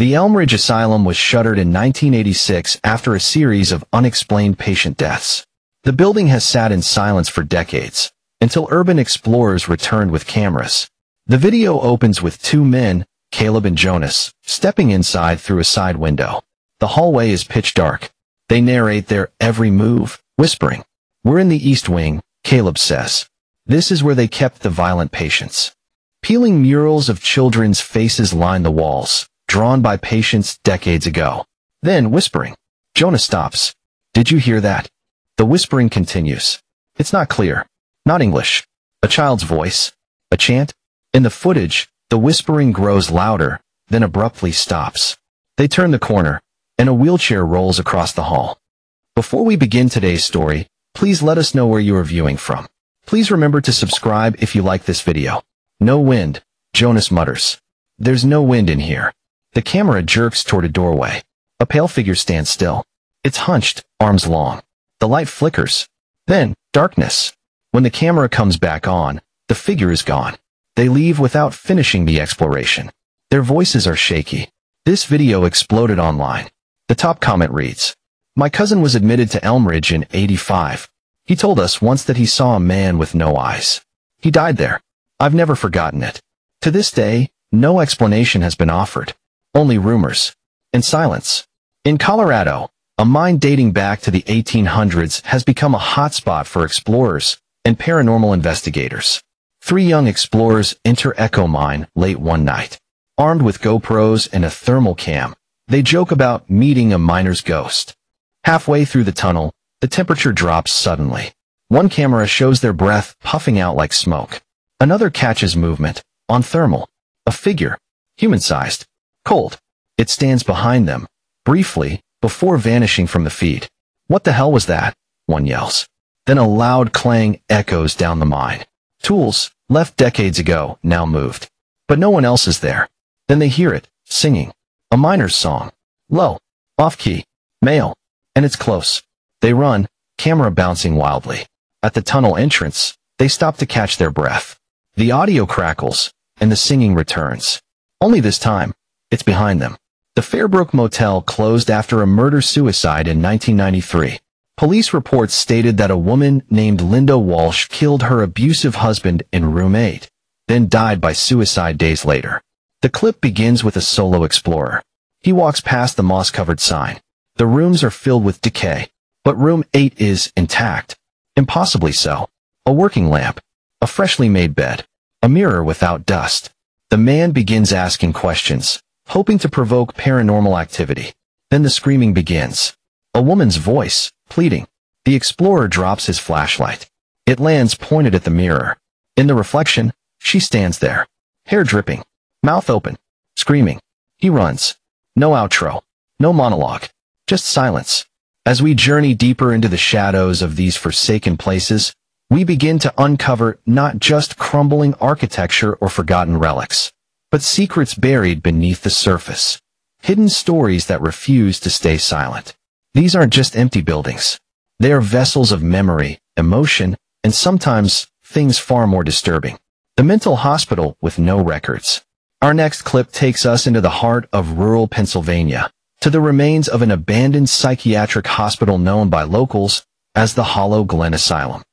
The Elm Ridge Asylum was shuttered in 1986 after a series of unexplained patient deaths. The building has sat in silence for decades, until urban explorers returned with cameras. The video opens with two men, Caleb and Jonas, stepping inside through a side window. The hallway is pitch dark. They narrate their every move, whispering. "We're in the East Wing," Caleb says. "This is where they kept the violent patients." Peeling murals of children's faces line the walls, drawn by patients decades ago. Then, whispering. Jonas stops. "Did you hear that?" The whispering continues. It's not clear. Not English. A child's voice. A chant. In the footage, the whispering grows louder, then abruptly stops. They turn the corner, and a wheelchair rolls across the hall. Before we begin today's story, please let us know where you are viewing from. Please remember to subscribe if you like this video. "No wind," Jonas mutters. "There's no wind in here." The camera jerks toward a doorway. A pale figure stands still. It's hunched, arms long. The light flickers. Then, darkness. When the camera comes back on, the figure is gone. They leave without finishing the exploration. Their voices are shaky. This video exploded online. The top comment reads, "My cousin was admitted to Elm Ridge in '85. He told us once that he saw a man with no eyes. He died there. I've never forgotten it." To this day, no explanation has been offered. Only rumors. And silence. In Colorado, a mine dating back to the 1800s has become a hotspot for explorers and paranormal investigators. Three young explorers enter Echo Mine late one night. Armed with GoPros and a thermal cam, they joke about meeting a miner's ghost. Halfway through the tunnel, the temperature drops suddenly. One camera shows their breath puffing out like smoke. Another catches movement, on thermal. A figure, human-sized, cold. It stands behind them, briefly, before vanishing from the feed. "What the hell was that?" one yells. Then a loud clang echoes down the mine. Tools, left decades ago, now moved. But no one else is there. Then they hear it, singing. A miner's song. Low. Off-key. Male. And it's close. They run, camera bouncing wildly. At the tunnel entrance, they stop to catch their breath. The audio crackles, and the singing returns. Only this time, it's behind them. The Fairbrook Motel closed after a murder-suicide in 1993. Police reports stated that a woman named Linda Walsh killed her abusive husband in room 8, then died by suicide days later. The clip begins with a solo explorer. He walks past the moss-covered sign. The rooms are filled with decay, but room 8 is intact. Impossibly so. A working lamp. A freshly made bed. A mirror without dust. The man begins asking questions, hoping to provoke paranormal activity. Then the screaming begins. A woman's voice, pleading. The explorer drops his flashlight. It lands pointed at the mirror. In the reflection, she stands there. Hair dripping. Mouth open. Screaming. He runs. No outro. No monologue. Just silence. As we journey deeper into the shadows of these forsaken places, we begin to uncover not just crumbling architecture or forgotten relics, but secrets buried beneath the surface. Hidden stories that refuse to stay silent. These aren't just empty buildings. They are vessels of memory, emotion, and sometimes things far more disturbing. The mental hospital with no records. Our next clip takes us into the heart of rural Pennsylvania, to the remains of an abandoned psychiatric hospital known by locals as the Hollow Glen Asylum.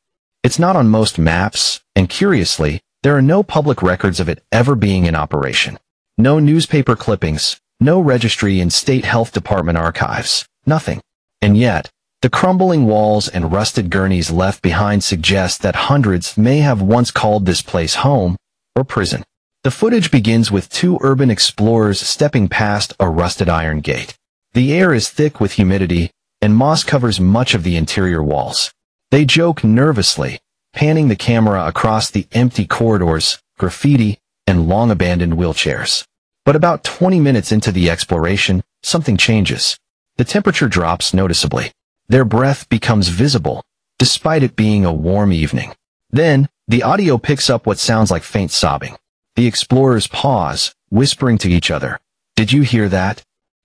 It's not on most maps, and curiously, there are no public records of it ever being in operation. No newspaper clippings, no registry in state health department archives, nothing. And yet, the crumbling walls and rusted gurneys left behind suggest that hundreds may have once called this place home or prison. The footage begins with two urban explorers stepping past a rusted iron gate. The air is thick with humidity, and moss covers much of the interior walls. They joke nervously, panning the camera across the empty corridors, graffiti, and long-abandoned wheelchairs. But about 20 minutes into the exploration, something changes. The temperature drops noticeably. Their breath becomes visible, despite it being a warm evening. Then, the audio picks up what sounds like faint sobbing. The explorers pause, whispering to each other. "Did you hear that?"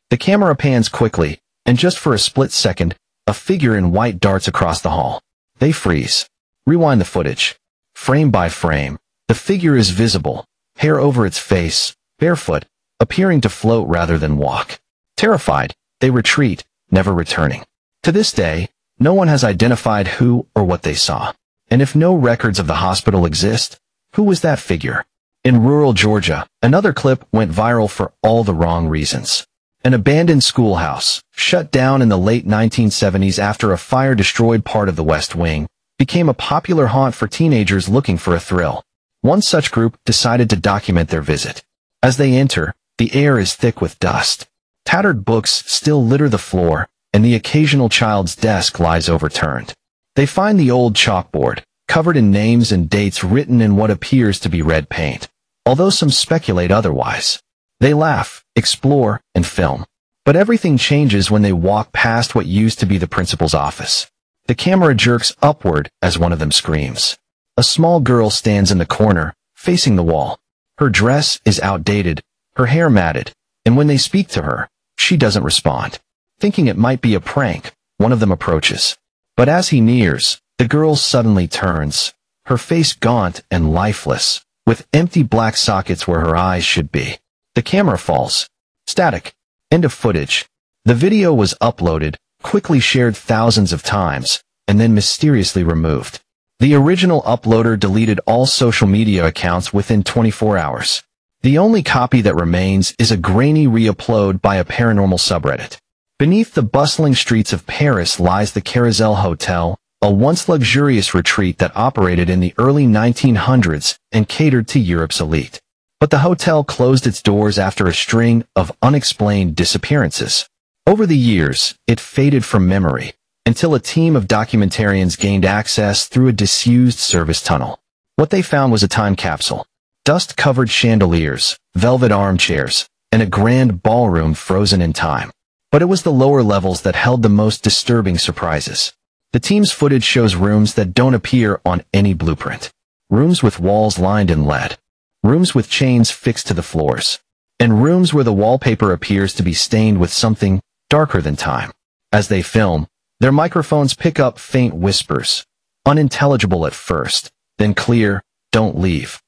The camera pans quickly, and just for a split second, a figure in white darts across the hall. They freeze. Rewind the footage. Frame by frame, the figure is visible, hair over its face, barefoot, appearing to float rather than walk. Terrified, they retreat, never returning. To this day, no one has identified who or what they saw. And if no records of the hospital exist, who was that figure? In rural Georgia, another clip went viral for all the wrong reasons. An abandoned schoolhouse, shut down in the late 1970s after a fire destroyed part of the West Wing, became a popular haunt for teenagers looking for a thrill. One such group decided to document their visit. As they enter, the air is thick with dust. Tattered books still litter the floor, and the occasional child's desk lies overturned. They find the old chalkboard, covered in names and dates written in what appears to be red paint, although some speculate otherwise. They laugh, explore, and film. But everything changes when they walk past what used to be the principal's office. The camera jerks upward as one of them screams. A small girl stands in the corner, facing the wall. Her dress is outdated, her hair matted, and when they speak to her, she doesn't respond. Thinking it might be a prank, one of them approaches. But as he nears, the girl suddenly turns, her face gaunt and lifeless, with empty black sockets where her eyes should be. The camera falls. Static. End of footage. The video was uploaded, quickly shared thousands of times, and then mysteriously removed. The original uploader deleted all social media accounts within 24 hours. The only copy that remains is a grainy re-upload by a paranormal subreddit. Beneath the bustling streets of Paris lies the Carousel Hotel, a once luxurious retreat that operated in the early 1900s and catered to Europe's elite. But the hotel closed its doors after a string of unexplained disappearances. Over the years, it faded from memory, until a team of documentarians gained access through a disused service tunnel. What they found was a time capsule. Dust-covered chandeliers, velvet armchairs, and a grand ballroom frozen in time. But it was the lower levels that held the most disturbing surprises. The team's footage shows rooms that don't appear on any blueprint. Rooms with walls lined in lead. Rooms with chains fixed to the floors. And rooms where the wallpaper appears to be stained with something darker than time. As they film, their microphones pick up faint whispers, unintelligible at first, then clear, "Don't leave."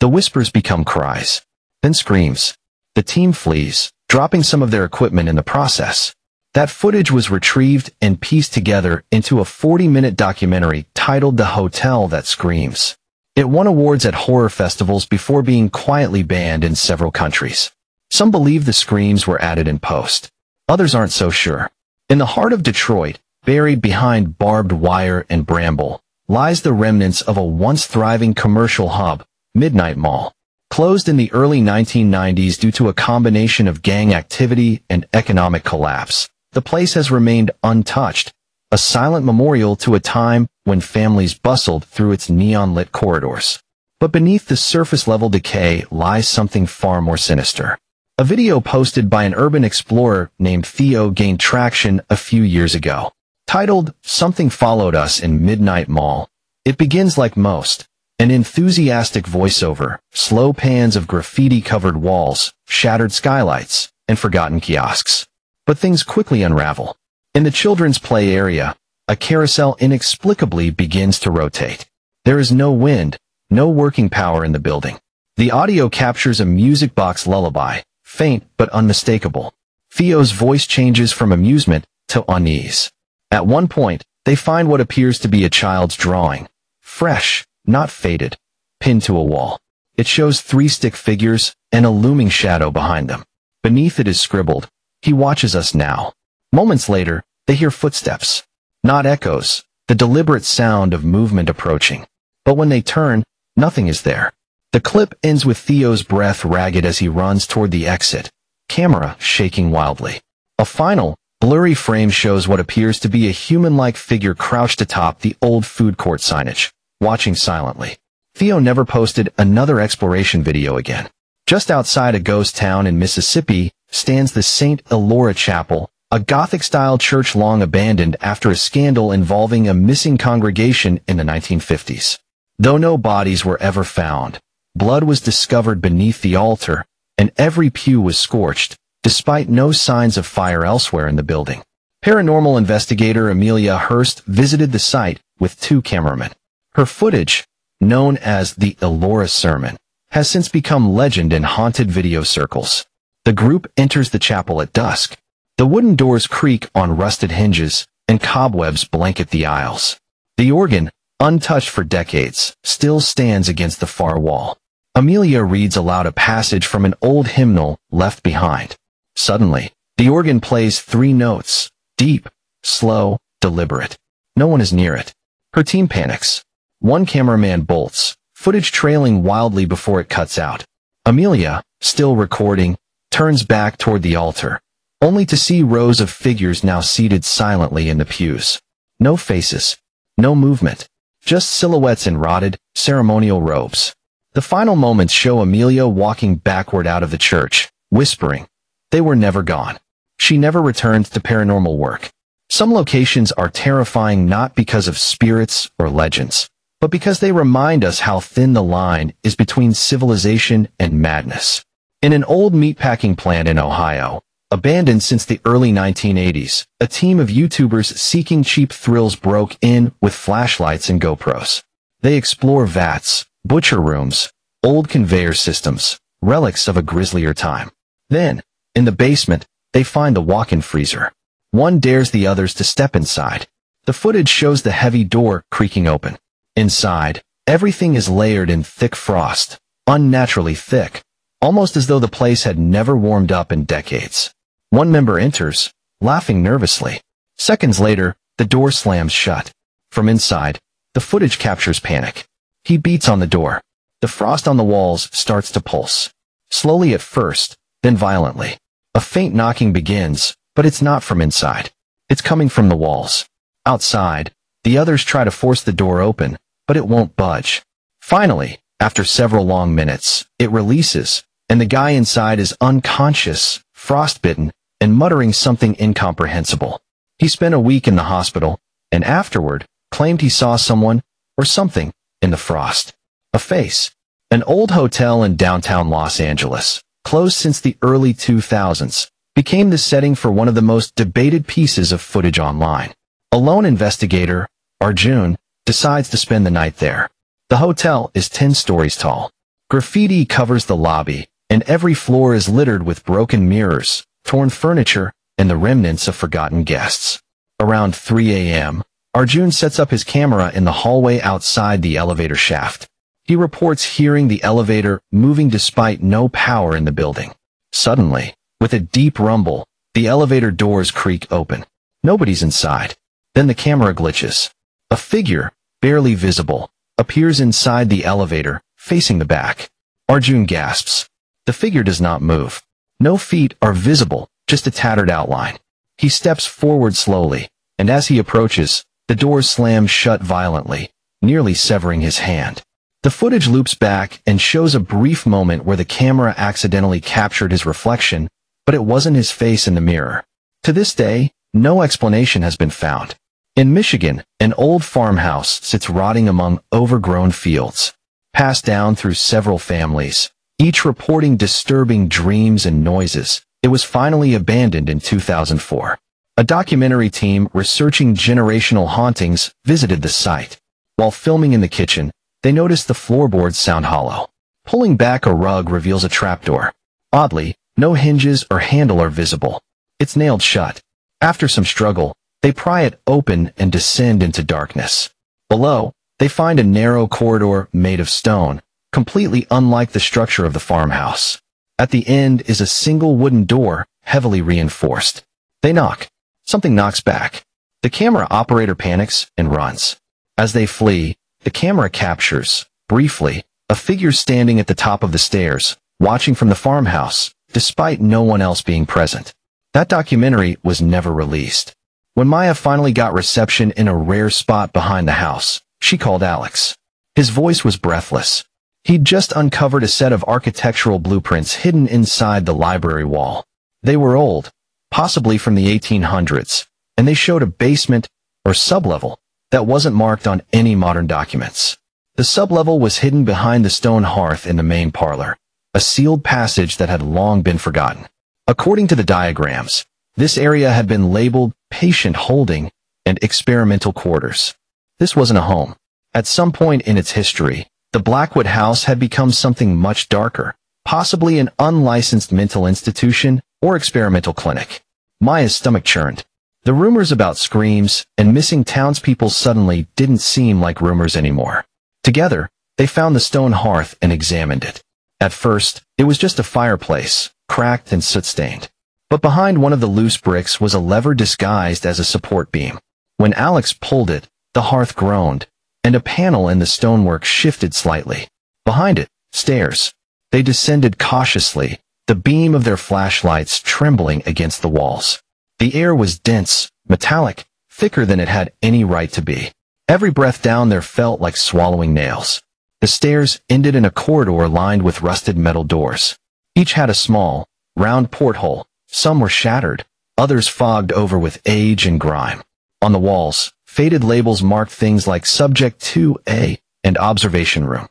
The whispers become cries, then screams. The team flees, dropping some of their equipment in the process. That footage was retrieved and pieced together into a 40-minute documentary titled The Hotel That Screams. It won awards at horror festivals before being quietly banned in several countries. Some believe the screams were added in post. Others aren't so sure. In the heart of Detroit, buried behind barbed wire and bramble, lies the remnants of a once thriving commercial hub, Midnight Mall. Closed in the early 1990s due to a combination of gang activity and economic collapse, the place has remained untouched, a silent memorial to a time when families bustled through its neon-lit corridors. But beneath the surface-level decay lies something far more sinister. A video posted by an urban explorer named Theo gained traction a few years ago. Titled, "Something Followed Us in Midnight Mall." It begins like most. An enthusiastic voiceover, slow pans of graffiti-covered walls, shattered skylights, and forgotten kiosks. But things quickly unravel. In the children's play area, a carousel inexplicably begins to rotate. There is no wind, no working power in the building. The audio captures a music box lullaby, faint but unmistakable. Theo's voice changes from amusement to unease. At one point, they find what appears to be a child's drawing. Fresh, not faded, pinned to a wall. It shows 3 stick figures and a looming shadow behind them. Beneath it is scribbled, "He watches us now." Moments later, they hear footsteps. Not echoes, the deliberate sound of movement approaching. But when they turn, nothing is there. The clip ends with Theo's breath ragged as he runs toward the exit, camera shaking wildly. A final, blurry frame shows what appears to be a human-like figure crouched atop the old food court signage, watching silently. Theo never posted another exploration video again. Just outside a ghost town in Mississippi stands the St. Elora Chapel, a Gothic-style church long abandoned after a scandal involving a missing congregation in the 1950s. Though no bodies were ever found, blood was discovered beneath the altar, and every pew was scorched, despite no signs of fire elsewhere in the building. Paranormal investigator Amelia Hurst visited the site with 2 cameramen. Her footage, known as the Elora Sermon, has since become legend in haunted video circles. The group enters the chapel at dusk. The wooden doors creak on rusted hinges, and cobwebs blanket the aisles. The organ, untouched for decades, still stands against the far wall. Amelia reads aloud a passage from an old hymnal left behind. Suddenly, the organ plays 3 notes, deep, slow, deliberate. No one is near it. Her team panics. One cameraman bolts, footage trailing wildly before it cuts out. Amelia, still recording, turns back toward the altar, only to see rows of figures now seated silently in the pews. No faces, no movement, just silhouettes in rotted, ceremonial robes. The final moments show Amelia walking backward out of the church, whispering, "They were never gone." She never returned to paranormal work. Some locations are terrifying not because of spirits or legends, but because they remind us how thin the line is between civilization and madness. In an old meatpacking plant in Ohio, abandoned since the early 1980s, a team of YouTubers seeking cheap thrills broke in with flashlights and GoPros. They explore vats, butcher rooms, old conveyor systems, relics of a grislier time. Then, in the basement, they find the walk-in freezer. One dares the others to step inside. The footage shows the heavy door creaking open. Inside, everything is layered in thick frost, unnaturally thick, almost as though the place had never warmed up in decades. One member enters, laughing nervously. Seconds later, the door slams shut. From inside, the footage captures panic. He beats on the door. The frost on the walls starts to pulse. Slowly at first, then violently. A faint knocking begins, but it's not from inside. It's coming from the walls. Outside, the others try to force the door open, but it won't budge. Finally, after several long minutes, it releases, and the guy inside is unconscious, frostbitten, and muttering something incomprehensible. He spent a week in the hospital, and afterward, claimed he saw someone, or something, in the frost. A face. An old hotel in downtown Los Angeles, closed since the early 2000s, became the setting for one of the most debated pieces of footage online. A lone investigator, Arjun, decides to spend the night there. The hotel is 10 stories tall. Graffiti covers the lobby, and every floor is littered with broken mirrors, torn furniture, and the remnants of forgotten guests. Around 3 a.m., Arjun sets up his camera in the hallway outside the elevator shaft. He reports hearing the elevator moving despite no power in the building. Suddenly, with a deep rumble, the elevator doors creak open. Nobody's inside. Then the camera glitches. A figure, barely visible, appears inside the elevator, facing the back. Arjun gasps. The figure does not move. No feet are visible, just a tattered outline. He steps forward slowly, and as he approaches, the doors slam shut violently, nearly severing his hand. The footage loops back and shows a brief moment where the camera accidentally captured his reflection, but it wasn't his face in the mirror. To this day, no explanation has been found. In Michigan, an old farmhouse sits rotting among overgrown fields. Passed down through several families, each reporting disturbing dreams and noises, it was finally abandoned in 2004. A documentary team researching generational hauntings visited the site. While filming in the kitchen, they noticed the floorboards sound hollow. Pulling back a rug reveals a trapdoor. Oddly, no hinges or handle are visible. It's nailed shut. After some struggle, they pry it open and descend into darkness. Below, they find a narrow corridor made of stone, completely unlike the structure of the farmhouse. At the end is a single wooden door, heavily reinforced. They knock. Something knocks back. The camera operator panics and runs. As they flee, the camera captures, briefly, a figure standing at the top of the stairs, watching from the farmhouse, despite no one else being present. That documentary was never released. When Maya finally got reception in a rare spot behind the house, she called Alex. His voice was breathless. He'd just uncovered a set of architectural blueprints hidden inside the library wall. They were old, possibly from the 1800s, and they showed a basement, or sublevel, that wasn't marked on any modern documents. The sublevel was hidden behind the stone hearth in the main parlor, a sealed passage that had long been forgotten. According to the diagrams, this area had been labeled patient holding and experimental quarters. This wasn't a home. At some point in its history, the Blackwood house had become something much darker, possibly an unlicensed mental institution or experimental clinic. Maya's stomach churned. The rumors about screams and missing townspeople suddenly didn't seem like rumors anymore. Together, they found the stone hearth and examined it. At first, it was just a fireplace, cracked and soot-stained. But behind one of the loose bricks was a lever disguised as a support beam. When Alex pulled it, the hearth groaned, and a panel in the stonework shifted slightly. Behind it, stairs. They descended cautiously, the beam of their flashlights trembling against the walls. The air was dense, metallic, thicker than it had any right to be. Every breath down there felt like swallowing nails. The stairs ended in a corridor lined with rusted metal doors. Each had a small, round porthole. Some were shattered, others fogged over with age and grime. On the walls, faded labels marked things like Subject 2A and Observation Room.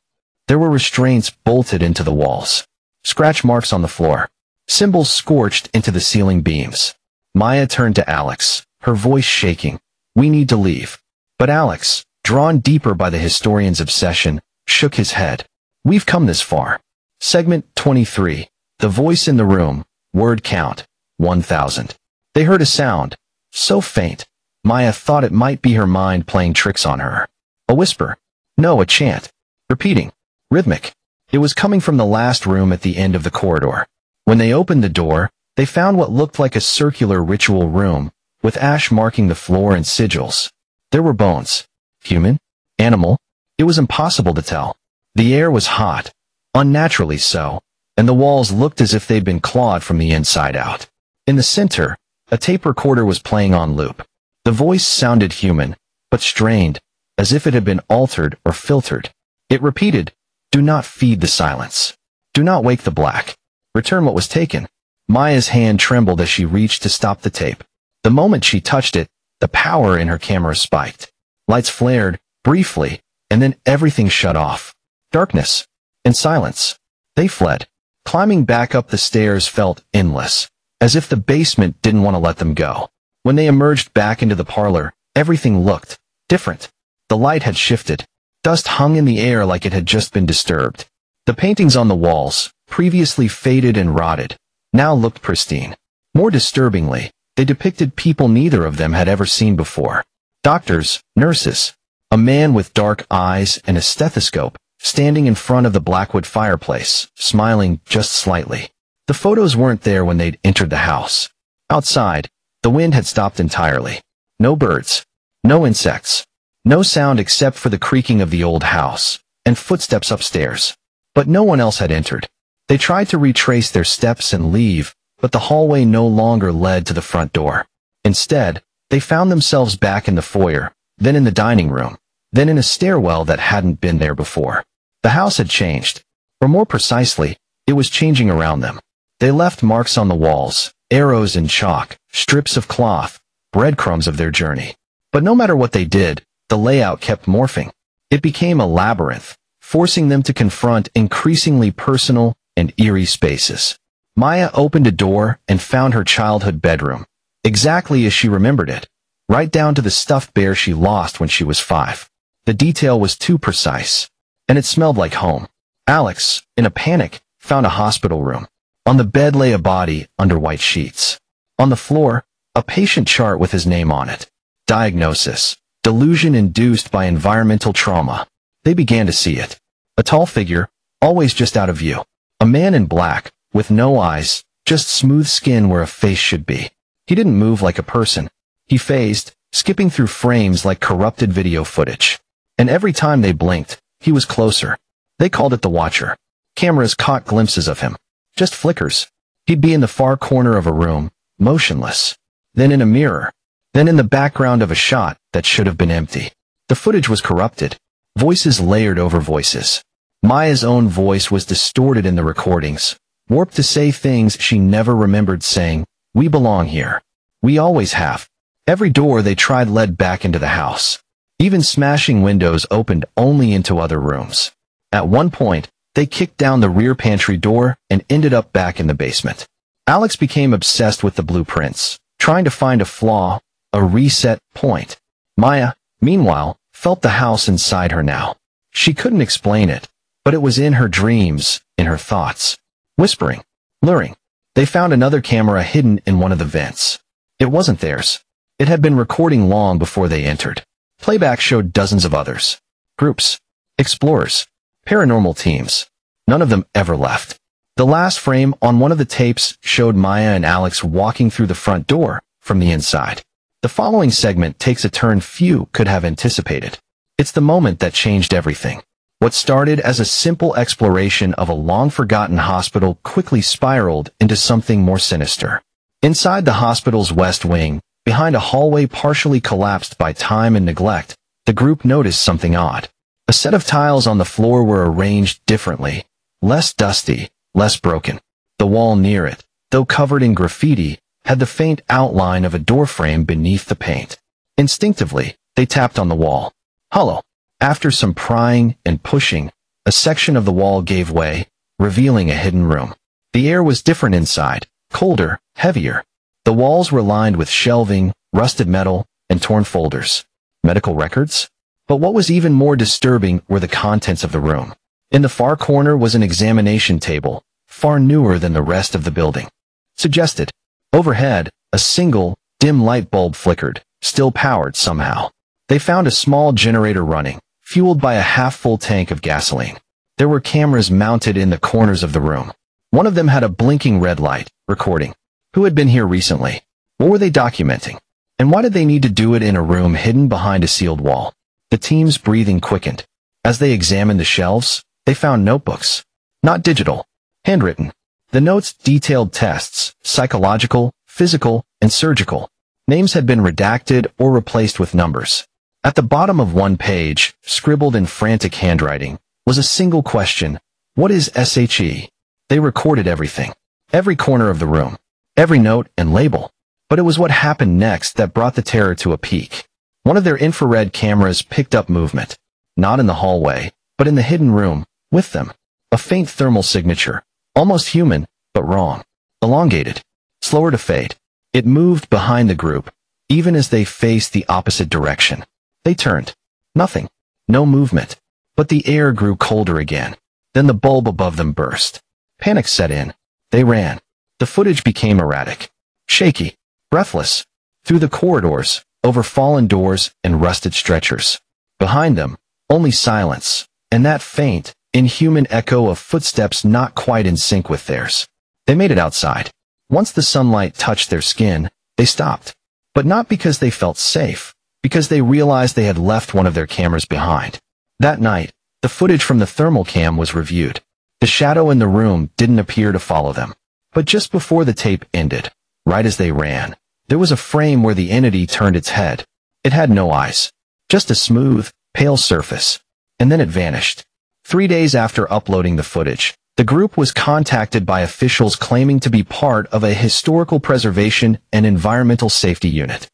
There were restraints bolted into the walls. Scratch marks on the floor. Symbols scorched into the ceiling beams. Maya turned to Alex, her voice shaking. "We need to leave." But Alex, drawn deeper by the historian's obsession, shook his head. "We've come this far." Segment 23. The voice in the room. Word count. 1,000. They heard a sound, so faint, Maya thought it might be her mind playing tricks on her. A whisper. No, a chant. Repeating. Rhythmic. It was coming from the last room at the end of the corridor. When they opened the door, they found what looked like a circular ritual room, with ash marking the floor and sigils. There were bones. Human? Animal? It was impossible to tell. The air was hot, unnaturally so, and the walls looked as if they'd been clawed from the inside out. In the center, a tape recorder was playing on loop. The voice sounded human, but strained, as if it had been altered or filtered. It repeated, "Do not feed the silence. Do not wake the black. Return what was taken." Maya's hand trembled as she reached to stop the tape. The moment she touched it, the power in her camera spiked. Lights flared, briefly, and then everything shut off. Darkness. And silence. They fled. Climbing back up the stairs felt endless, as if the basement didn't want to let them go. When they emerged back into the parlor, everything looked different. The light had shifted. Dust hung in the air like it had just been disturbed. The paintings on the walls, previously faded and rotted, now looked pristine. More disturbingly, they depicted people neither of them had ever seen before. Doctors, nurses, a man with dark eyes and a stethoscope, standing in front of the blackwood fireplace, smiling just slightly. The photos weren't there when they'd entered the house. Outside, the wind had stopped entirely. No birds. No insects. No sound except for the creaking of the old house, and footsteps upstairs. But no one else had entered. They tried to retrace their steps and leave, but the hallway no longer led to the front door. Instead, they found themselves back in the foyer, then in the dining room, then in a stairwell that hadn't been there before. The house had changed. Or more precisely, it was changing around them. They left marks on the walls, arrows in chalk, strips of cloth, breadcrumbs of their journey. But no matter what they did, the layout kept morphing. It became a labyrinth, forcing them to confront increasingly personal and eerie spaces. Maya opened a door and found her childhood bedroom, exactly as she remembered it, right down to the stuffed bear she lost when she was 5. The detail was too precise, and it smelled like home. Alex, in a panic, found a hospital room. On the bed lay a body under white sheets. On the floor, a patient chart with his name on it. Diagnosis: delusion induced by environmental trauma. They began to see it. A tall figure, always just out of view. A man in black, with no eyes, just smooth skin where a face should be. He didn't move like a person. He phased, skipping through frames like corrupted video footage. And every time they blinked, he was closer. They called it the Watcher. Cameras caught glimpses of him. Just flickers. He'd be in the far corner of a room, motionless. Then in a mirror. Then in the background of a shot that should have been empty. The footage was corrupted. Voices layered over voices. Maya's own voice was distorted in the recordings, warped to say things she never remembered saying. "We belong here. We always have." Every door they tried led back into the house. Even smashing windows opened only into other rooms. At one point, they kicked down the rear pantry door and ended up back in the basement. Alex became obsessed with the blueprints, trying to find a flaw, a reset point. Maya, meanwhile, felt the house inside her now. She couldn't explain it, but it was in her dreams, in her thoughts. whispering, luring. They found another camera hidden in one of the vents. It wasn't theirs. It had been recording long before they entered. Playback showed dozens of others. Groups. Explorers. Paranormal teams. None of them ever left. The last frame on one of the tapes showed Maya and Alex walking through the front door from the inside. The following segment takes a turn few could have anticipated. It's the moment that changed everything. What started as a simple exploration of a long-forgotten hospital quickly spiraled into something more sinister. Inside the hospital's west wing, behind a hallway partially collapsed by time and neglect, the group noticed something odd. A set of tiles on the floor were arranged differently, less dusty, less broken. The wall near it, though covered in graffiti, had the faint outline of a doorframe beneath the paint. Instinctively, they tapped on the wall. Hollow. After some prying and pushing, a section of the wall gave way, revealing a hidden room. The air was different inside, colder, heavier. The walls were lined with shelving, rusted metal, and torn folders. Medical records? But what was even more disturbing were the contents of the room. In the far corner was an examination table, far newer than the rest of the building. Suggested. Overhead, a single, dim light bulb flickered, still powered somehow. They found a small generator running, fueled by a half-full tank of gasoline. There were cameras mounted in the corners of the room. One of them had a blinking red light, recording. Who had been here recently? What were they documenting? And why did they need to do it in a room hidden behind a sealed wall? The team's breathing quickened. As they examined the shelves, they found notebooks. Not digital. Handwritten. The notes detailed tests, psychological, physical, and surgical. Names had been redacted or replaced with numbers. At the bottom of one page, scribbled in frantic handwriting, was a single question. What is SHE? They recorded everything. Every corner of the room. Every note and label. But it was what happened next that brought the terror to a peak. One of their infrared cameras picked up movement. Not in the hallway, but in the hidden room, with them. A faint thermal signature. Almost human, but wrong. Elongated. Slower to fade. It moved behind the group, even as they faced the opposite direction. They turned. Nothing. No movement. But the air grew colder again. Then the bulb above them burst. Panic set in. They ran. The footage became erratic. Shaky. Breathless. Through the corridors, over fallen doors and rusted stretchers. Behind them, only silence, and that faint, inhuman echo of footsteps not quite in sync with theirs. They made it outside. Once the sunlight touched their skin, they stopped. But not because they felt safe. Because they realized they had left one of their cameras behind. That night, the footage from the thermal cam was reviewed. The shadow in the room didn't appear to follow them. But just before the tape ended, right as they ran, there was a frame where the entity turned its head. It had no eyes. Just a smooth, pale surface. And then it vanished. 3 days after uploading the footage, the group was contacted by officials claiming to be part of a historical preservation and environmental safety unit.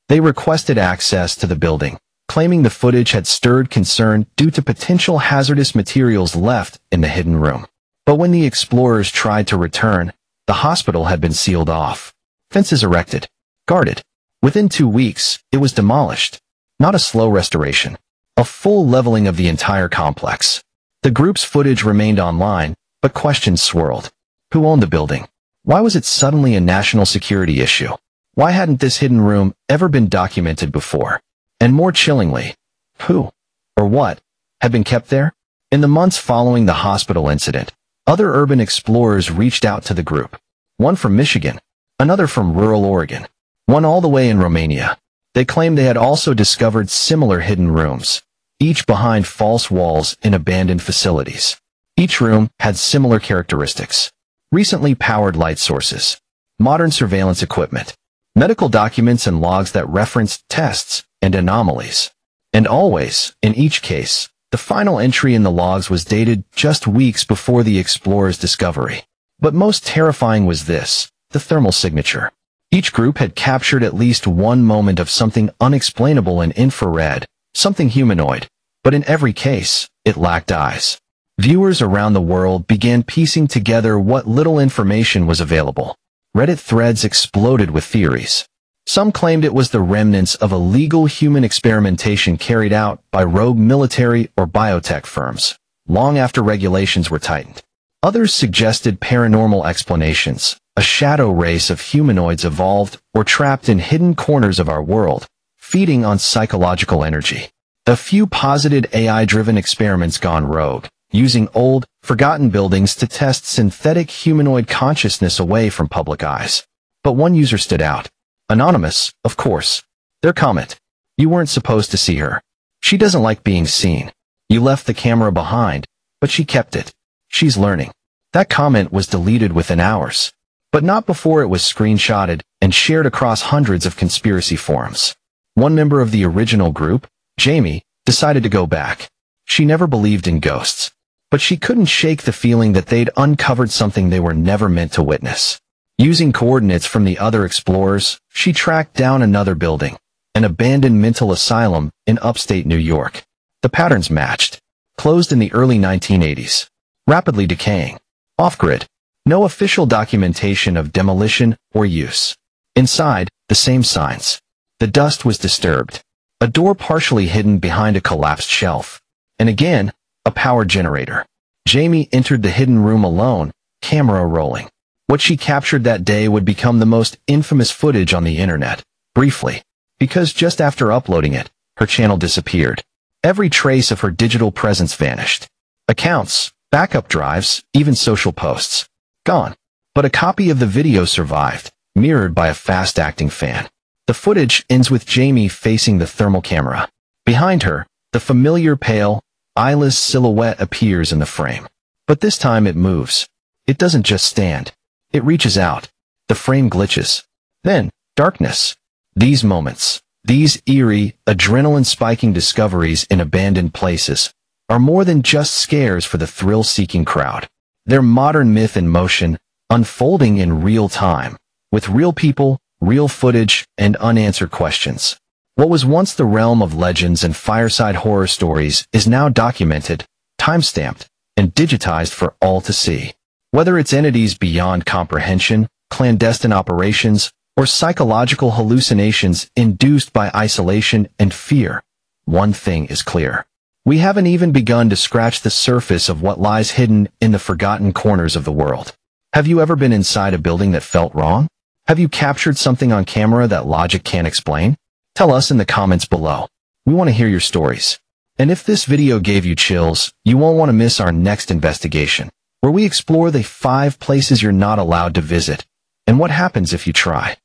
They requested access to the building, claiming the footage had stirred concern due to potential hazardous materials left in the hidden room. But when the explorers tried to return, the hospital had been sealed off. Fences erected. Guarded. Within 2 weeks, it was demolished. Not a slow restoration. A full leveling of the entire complex. The group's footage remained online, but questions swirled. Who owned the building? Why was it suddenly a national security issue? Why hadn't this hidden room ever been documented before? And more chillingly, who, or what, had been kept there? In the months following the hospital incident, other urban explorers reached out to the group. One from Michigan, another from rural Oregon, one all the way in Romania. They claimed they had also discovered similar hidden rooms, each behind false walls in abandoned facilities. Each room had similar characteristics. Recently powered light sources, modern surveillance equipment, medical documents and logs that referenced tests and anomalies. And always, in each case, the final entry in the logs was dated just weeks before the explorers' discovery. But most terrifying was this, the thermal signature. Each group had captured at least one moment of something unexplainable in infrared, something humanoid. But in every case, it lacked eyes. Viewers around the world began piecing together what little information was available. Reddit threads exploded with theories. Some claimed it was the remnants of illegal human experimentation carried out by rogue military or biotech firms, long after regulations were tightened. Others suggested paranormal explanations. A shadow race of humanoids evolved or trapped in hidden corners of our world, feeding on psychological energy. A few posited AI-driven experiments gone rogue, using old, forgotten buildings to test synthetic humanoid consciousness away from public eyes. But one user stood out. Anonymous, of course. Their comment: "You weren't supposed to see her. She doesn't like being seen. You left the camera behind, but she kept it. She's learning." That comment was deleted within hours, but not before it was screenshotted and shared across hundreds of conspiracy forums. One member of the original group, Jamie, decided to go back. She never believed in ghosts, but she couldn't shake the feeling that they'd uncovered something they were never meant to witness. Using coordinates from the other explorers, she tracked down another building, an abandoned mental asylum in upstate New York. The patterns matched. Closed in the early 1980s. Rapidly decaying. Off-grid. No official documentation of demolition or use. Inside, the same signs. The dust was disturbed. A door partially hidden behind a collapsed shelf. And again, a power generator. Jamie entered the hidden room alone, camera rolling. What she captured that day would become the most infamous footage on the internet, briefly, because just after uploading it, her channel disappeared. Every trace of her digital presence vanished. Accounts, backup drives, even social posts. Gone. But a copy of the video survived, mirrored by a fast-acting fan. The footage ends with Jamie facing the thermal camera. Behind her, the familiar pale, eyeless silhouette appears in the frame. But this time it moves. It doesn't just stand. It reaches out. The frame glitches. Then, darkness. These moments, these eerie, adrenaline-spiking discoveries in abandoned places, are more than just scares for the thrill-seeking crowd. They're modern myth in motion, unfolding in real time, with real people, real footage, and unanswered questions. What was once the realm of legends and fireside horror stories is now documented, time-stamped, and digitized for all to see. Whether it's entities beyond comprehension, clandestine operations, or psychological hallucinations induced by isolation and fear, one thing is clear. We haven't even begun to scratch the surface of what lies hidden in the forgotten corners of the world. Have you ever been inside a building that felt wrong? Have you captured something on camera that logic can't explain? Tell us in the comments below. We want to hear your stories. And if this video gave you chills, you won't want to miss our next investigation, where we explore the 5 places you're not allowed to visit, and what happens if you try.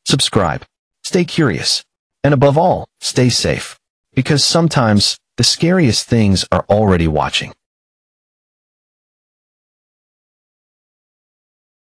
Subscribe, stay curious, and above all, stay safe, because sometimes the scariest things are already watching.